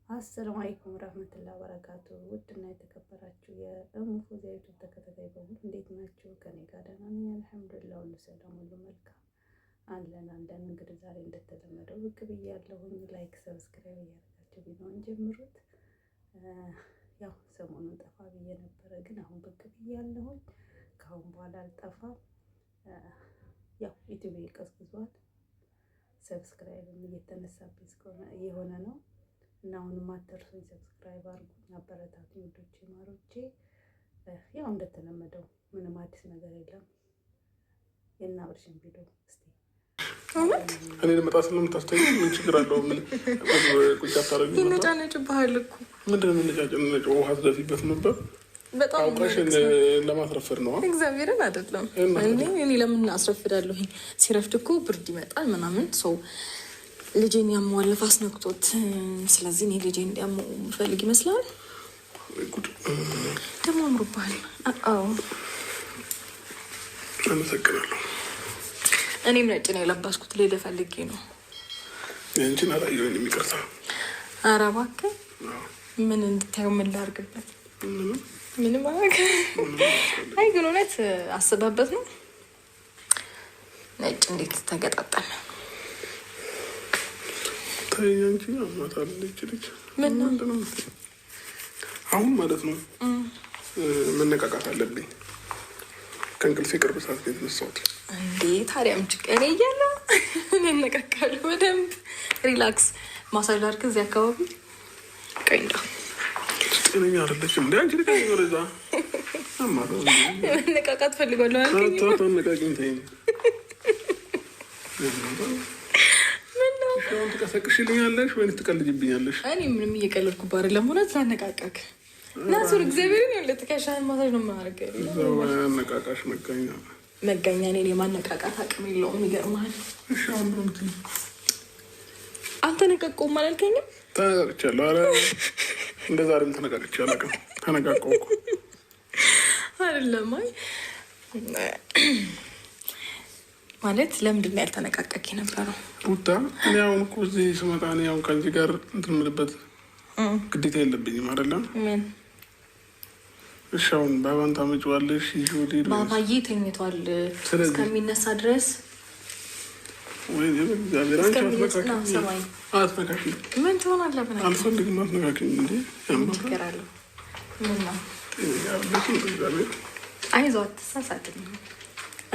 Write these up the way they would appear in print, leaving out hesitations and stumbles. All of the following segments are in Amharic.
አሰላሙ አለይኩም ወራህመቱላሂ ወበረካቱ። ውድና የተከበራችሁ የእሙ ፎዚያ ዩቲዩብ ተከታታይ በሙሉ እንዴት ናችሁ? ከኔ ጋር ደህና ነኝ አልሐምዱሊላህ፣ ሁሉ ሰላም፣ ሁሉ መልካም አለን። እንግዲህ ዛሬ እንደተለመደው ብቅ ብያለሁኝ። ላይክ ሰብስክራይብ እያደረጋችሁ ቪዲዮውን ጀምሩት። ያው ሰሞኑን ጠፋ ብዬ ነበረ፣ ግን አሁን ብቅ ብያለሁኝ። ከአሁን በኋላ አልጠፋም። ያው ዩቲዩብ ይቀዝቅዟል፣ ሰብስክራይብም እየተነሳብኝ እስከሆነ የሆነ ነው እና አሁንም አትርሱኝ፣ ሰብስክራይብ አድርጉኝ፣ አበረታቱኝ ውዶቼ ማሮቼ። ያው እንደተለመደው ምንም አዲስ ነገር የለም። የእነ አብርሽን ቪዲዮ እስቲ እኔ ልመጣ ስለምታስተኝ ምን ችግር አለው? ምን ቁጭ አታረጊ? ይነጫነጭብሃል እኮ ምንድን ነው ነጫጭ? ውሃ ትደፊበት ነበር። በጣም አውቀሽን ለማስረፈድ ነው። እግዚአብሔርን አይደለም እኔ ለምን አስረፍዳለሁኝ? ሲረፍድ እኮ ብርድ ይመጣል ምናምን ሰው ልጄን ያሟለፍ አስነክቶት። ስለዚህ እኔ ልጄ እንዲያመው ፈልግ ይመስላል። ደግሞ አምሮብሃል። አዎ አመሰግናለሁ። እኔም ነጭ ነው የለባስኩት፣ ሌላ ፈልጌ ነው። ያንቺን አላየሁኝ፣ የሚቀርታ። ኧረ እባክህ ምን እንድታየው ምን ላድርግበት? ምንም አላውቅ። አይ ግን እውነት አስበበት ነው። ነጭ እንዴት ተገጣጠመ? ታያንቺ አማታል ልጅ ምን ነው አሁን ማለት ነው። መነቃቃት አለብኝ። ከእንቅልፌ ቅርብ ሰዓት ነው የተነሳሁት። እንዴ ታዲያ ምን ችግር እያለ እኔ እነቃቃለሁ በደንብ። ሪላክስ ማሳጅ ላድርግ እዚህ አካባቢ። ቆይ እንደው ጤነኛ አይደለችም እንዴ አንቺ? ልጅ ወረዛ አማታ መነቃቃት ፈልጋለሁ አልከኝ። ተነቃቂኝ ተይኝ። አሁን ትቀሰቅሽልኛለሽ ወይስ ትቀልጅብኛለሽ? እኔ ምንም እየቀለድኩ አይደለም። ሆነ ተነቃቃክ ናሱር እግዚአብሔርን ያለ ተከሻን ማሳጅ ነው የማደርገው። አነቃቃሽ መጋኛ እኔን የማነቃቃት አቅም የለውም። ይገርምሃል። እሺ አሁን ነው አልተነቃቀውም አላልከኝም? ተነቃቅቻለሁ። ኧረ እንደ ዛሬም ተነቃቅቼ አላውቅም። ተነቃቀው እኮ አይደለም። አይ ማለት ለምንድን ነው ያልተነቃቀቅ የነበረው? ሩታ እኔ አሁን እኮ እዚህ ስመጣ እኔ አሁን ከአንቺ ጋር እንትን የምልበት ግዴታ የለብኝም አይደለም? ምን እሺ አሁን ባባን ታመጪዋለሽ? ባባዬ ተኝቷል እስከሚነሳ ድረስ። ወይ እግዚአብሔር አንቺ አትነካኪኝ። ምን ትሆናለህ? ብለህ አልፈልግም። አትነካኪኝ እንዴ ችግር አለው። ምን ነው አይዞህ፣ አትሳሳትም።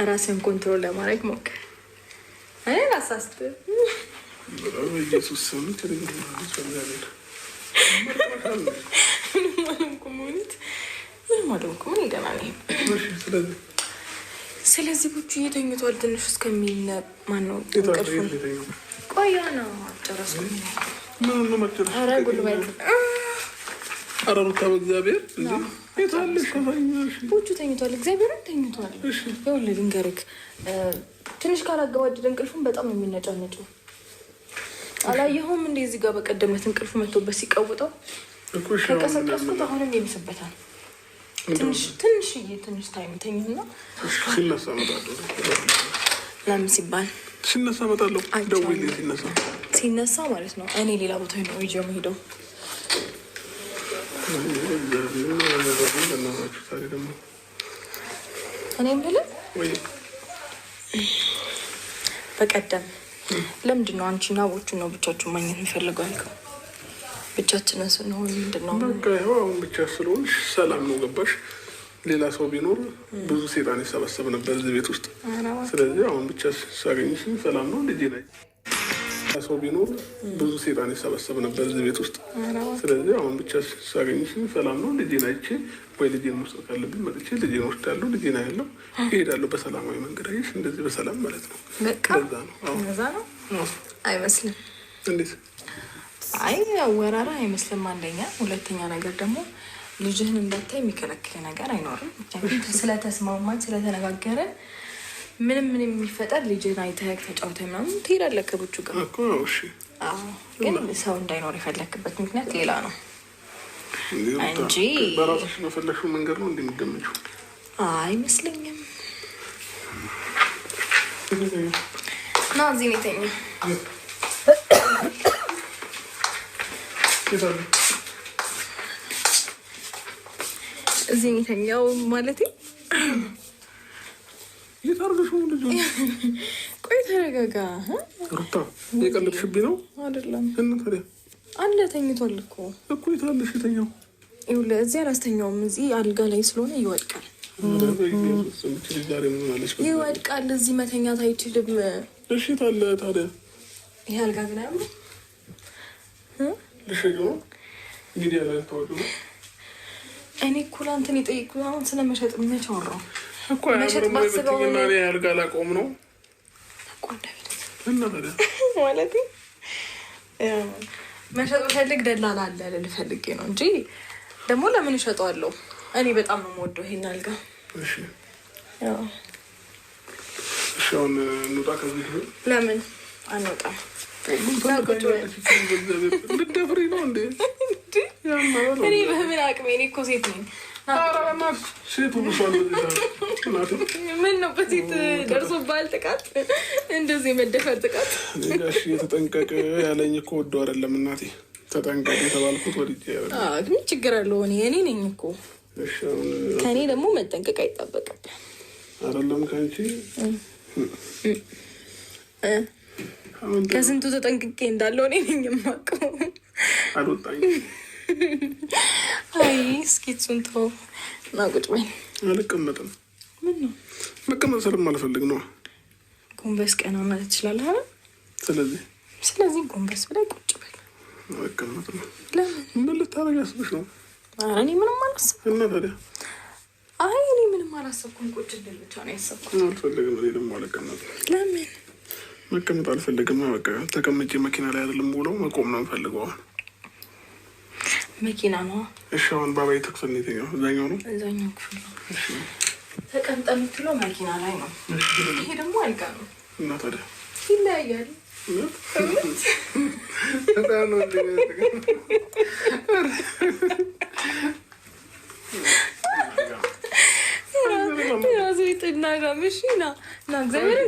ራስን ኮንትሮል ለማድረግ ሞክር። እኔ ላሳስት ኢየሱስ ስም ስለዚህ ቡቹ እየተኝቷል። ትንሽ እስከሚነ ማነው እንቅልፉን ቆያ ነው አልጨረስኩም። ኧረ ጉልበት ኧረ ሩታ በእግዚአብሔር የታለሽ? ቡቹ ተኝቷል። እግዚአብሔርን ተኝቷል። ይኸውልህ ልንገርህ፣ ትንሽ ካላገባደደ እንቅልፉን በጣም ነው የሚነጫነጨው። አላየኸውም እንዴ? እዚህ ጋር በቀደመት እንቅልፉ መጥቶበት ሲቀውጠው ከቀሰቀስኩት አሁንም ይብስበታል። ትንሽ ታይም ተኝና ሲነሳ እመጣለሁ። ለምን ሲባል ሲነሳ እመጣለሁ። ደውዬልኝ ሲነሳ ማለት ነው። እኔ ሌላ ቦታ ነው ይዤ የምሄደው። እኔ የምልህ በቀደም ለምንድን ነው አንቺና ቦቹን ነው ብቻችሁን ማግኘት የሚፈልገው አልከው? ብቻችንን ስንሆን ምንድን ነው በቃ ይኸው አሁን ብቻ ስለሆንሽ ሰላም ነው። ገባሽ? ሌላ ሰው ቢኖር ብዙ ሴጣን ይሰበሰብ ነበር እዚህ ቤት ውስጥ። ስለዚህ አሁን ብቻ ሳገኝሽ ሰላም ነው። ልጄ ላይ ሰው ቢኖር ብዙ ሴጣን ይሰበሰብ ነበር እዚህ ቤት ውስጥ። ስለዚህ አሁን ብቻ ሳገኝሽ ሰላም ነው። ልጄን አይቼ ወይ ልጄን መስጠት ካለብኝ መጥቼ ልጄን ወስዳለሁ። ልጄን ያለው ይሄዳለሁ በሰላማዊ መንገድ። አየሽ? እንደዚህ በሰላም ማለት ነው። እዛ ነው አይመስልም? እንዴት? አይ አወራራ አይመስልም። አንደኛ፣ ሁለተኛ ነገር ደግሞ ልጅህን እንዳታይ የሚከለክል ነገር አይኖርም። ስለተስማማን ስለተነጋገረን ምንም የሚፈጠር ልጅህን አይተህ ተጫውተህ ምናምን ትሄዳለህ ከቡቹ ጋር። ግን ሰው እንዳይኖር የፈለክበት ምክንያት ሌላ ነው እንጂ በራስሽ በፈለግሽው መንገድ ነው እንደምትገምጪው አይመስለኝም። ና እዚህ ነው የተኛው። እዚህ የሚተኛው ማለት የታርገሽ ልጅ? ቆይ ተረጋጋ ሩታ። የቀለድሽብኝ ነው አይደለም? እና ታዲያ አለ ተኝቷል እኮ የታለሽ የተኛው? ይኸውልህ እዚህ አላስተኛውም። እዚህ አልጋ ላይ ስለሆነ ይወድቃል። ይወድቃል። እዚህ መተኛት አይችልም። እሺ ታለ ታዲያ ይሄ አልጋ ግን አያምርም። ልሸኝ ነው እንግዲህ ያለ ተወዱ። እኔ እኮ ላንተን የጠየኩት አሁን ስለመሸጥ መች አወራሁ እኮ መሸጥ ባስበው እና አልጋ ላቆም ነው እና ታዲያ ማለት መሸጥ ፈልግ ደላላ አለ ልልህ ፈልጌ ነው እንጂ ደግሞ ለምን እሸጠዋለሁ? እኔ በጣም ነው የምወደው ይሄን አልጋ። እሺ እሺ አሁን እንውጣ ከዚህ። ለምን አንወጣም? ልትደፍሪ ነው እንዴ? እኔ በምን አቅሜ? እኔ እኮ ሴት ነኝ። ሴቱ ምን ነው በሴት ደርሶብሃል ጥቃት? እንደዚህ የመደፈር ጥቃት? ጋሽ የተጠንቀቅ ያለኝ እኮ ወዶ አይደለም እናቴ። ተጠንቀቅ የተባልኩት ወድጄ ግን ችግር አለው። እኔ ነኝ እኮ። ከእኔ ደግሞ መጠንቀቅ አይጠበቅብህ አይደለም ከአንቺ ከስንቱ ተጠንቅቄ እንዳለው እኔ ነኝ የማውቀው። አልወጣኝም። አይ እስኪ እሱን ተው እና ቁጭ በይ። አልቀመጥም። ምን ነው መቀመጥ ስለማልፈልግ ነው። ጎንበስ ቀና ማለት ትችላለህ አይደል? ስለዚህ ጎንበስ ብለህ ቁጭ በል። አልቀመጥም። ለምን? ምን ልታረጊ አስበሽ ነው? ኧረ እኔ ምንም አላሰብኩም። እና ታዲያ? አይ እኔ ምንም አላሰብኩም። ቁጭ እንድል ብቻ ነው ያሰብኩት። አልፈልግም። እኔ ደግሞ አልቀመጥም። ለምን? መቀመጥ አልፈልግም። በቃ ተቀምጬ መኪና ላይ አይደለም ብለው መቆም ነው የምፈልገው። መኪና ነው? እሺ አሁን ባባዬ ክፍል ነው የተኛው? እዛኛው ነው? እዛኛው ክፍል ነው። እሺ ተቀምጠ የምትለው መኪና ላይ ነው። ይሄ ደግሞ አልጋ ነው። እና ታዲያ ይለያያል። ራሱ ጥና ጋር ምሽ ና እግዚአብሔርን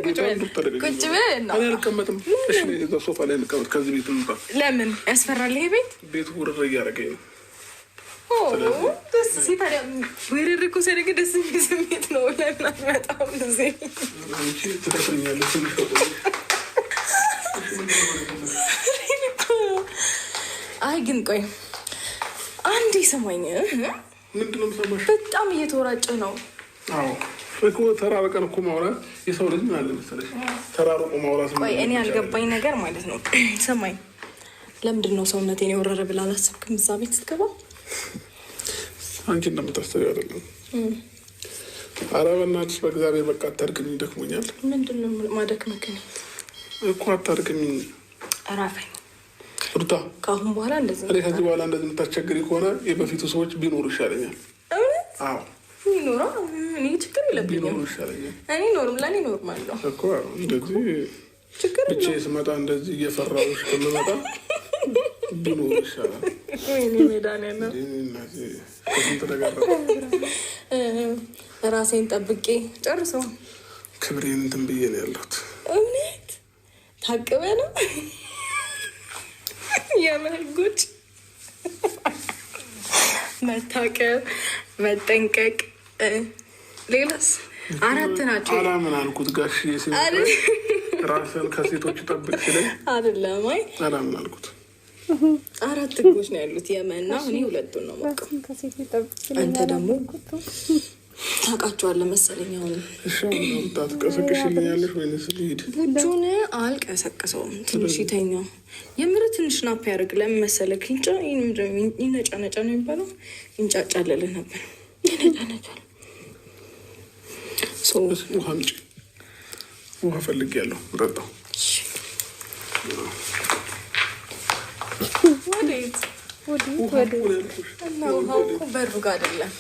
ቁጭ በል ና። አልቀመጥም። እሺ እዛ ሶፋ ላይ እንቀመጥ። ከዚህ ቤት እንውጣ። ለምን ያስፈራል? ይሄ ቤቱ ውርር እያደረገኝ ነው። ደስ ሲል ታዲያ ውርር እኮ ሲያደርግ ደስ የሚል ስሜት ነው። ለምን አትመጣም? እዚህ አንቺ ትደፍረኛለሽ። አይ ግን ቆይ አንዴ ስማኝ። ምንድን ነው የምሰማሽ? በጣም እየተወራጨ ነው። አዎ እኮ ተራርቀን እኮ ማውራት የሰው ልጅ ምን አለ መሰለሽ፣ ተራርቆ ማውራት። ቆይ እኔ ያልገባኝ ነገር ማለት ነው፣ ሰማኝ፣ ለምንድን ነው ሰውነቴን የወረረ ብላ አላሰብክም? እዛ ቤት ስትገባ አንቺ እንደምታስተሪው አይደለም። ኧረ በእናትሽ በእግዚአብሔር በቃ አታድክሚኝ፣ ደክሞኛል። ምንድን ነው ማደክመክ እኮ? አታድክሚኝ እራፈኝ ሩታ። ከአሁን በኋላ እንደዚህ ከዚህ በኋላ እንደዚህ የምታስቸግሪ ከሆነ የበፊቱ ሰዎች ቢኖሩ ይሻለኛል። አዎ ቢኖራ እኔ ችግር የለብኝም። ቢኖሩ ይሻለኛል። እኔ ኖርም ለእኔ ኖርማል ነው እኮ። እንደዚህ ብቻዬን ስመጣ እንደዚህ እየፈራሁሽ ከምመጣ ቢኖሩ ይሻላል። ወይኔ መድኃኒዓለም ራሴን ጠብቄ ጨርሰው ክብሬን እንትን ብዬ ነው ያለሁት። እውነት ታቅበ ነው የመህጎች መታቀብ፣ መጠንቀቅ፣ ሌላስ 4 ናቸው። አላምን አልኩት ጋሽ ራስን ከሴቶች ጠብቅ ሲለኝ አይደለም። አይ አላምን አልኩት። 4 ህጎች ነው ያሉት የመና እኔ 2ቱን ነው የማውቀው። አንተ ደግሞ ታውቃቸዋለህ መሰለኝ። አሁን ትቀሰቅሽልኛለሽ ወይንስ ልሂድ? ቡጁን አልቀሰቅሰውም። ትንሽ ይተኛው። የምር ትንሽ ናፕ ያደርግ። ለምን መሰለህ? ይነጫነጫ ነው የሚባለው። ይንጫጫለልህ ነበር። ይነጫነጫል። ውሃ አምጪ። ውሃ ፈልጌያለሁ እጠጣው። ወዴት? ውሃው እኮ በሩ ጋር አይደለም።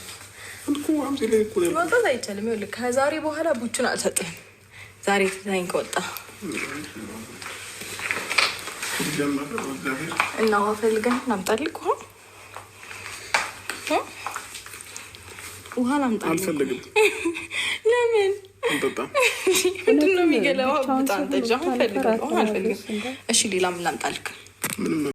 መውጣት አይቻልም። ይኸውልህ ከዛሬ በኋላ ቡቹን አልሰጥህም። ዛሬ ትታኝ ከወጣ እና ውሃ ፈልገን ላምጣልህ። ውሃ ላምጣልህ። አልፈልግም። ለምን? አልጠጣም። ምንድን ነው የሚገለዋው? በጣም ጠጅ። አሁን ፈልገን አልፈልግም። እሺ ሌላ ምን ላምጣልህ?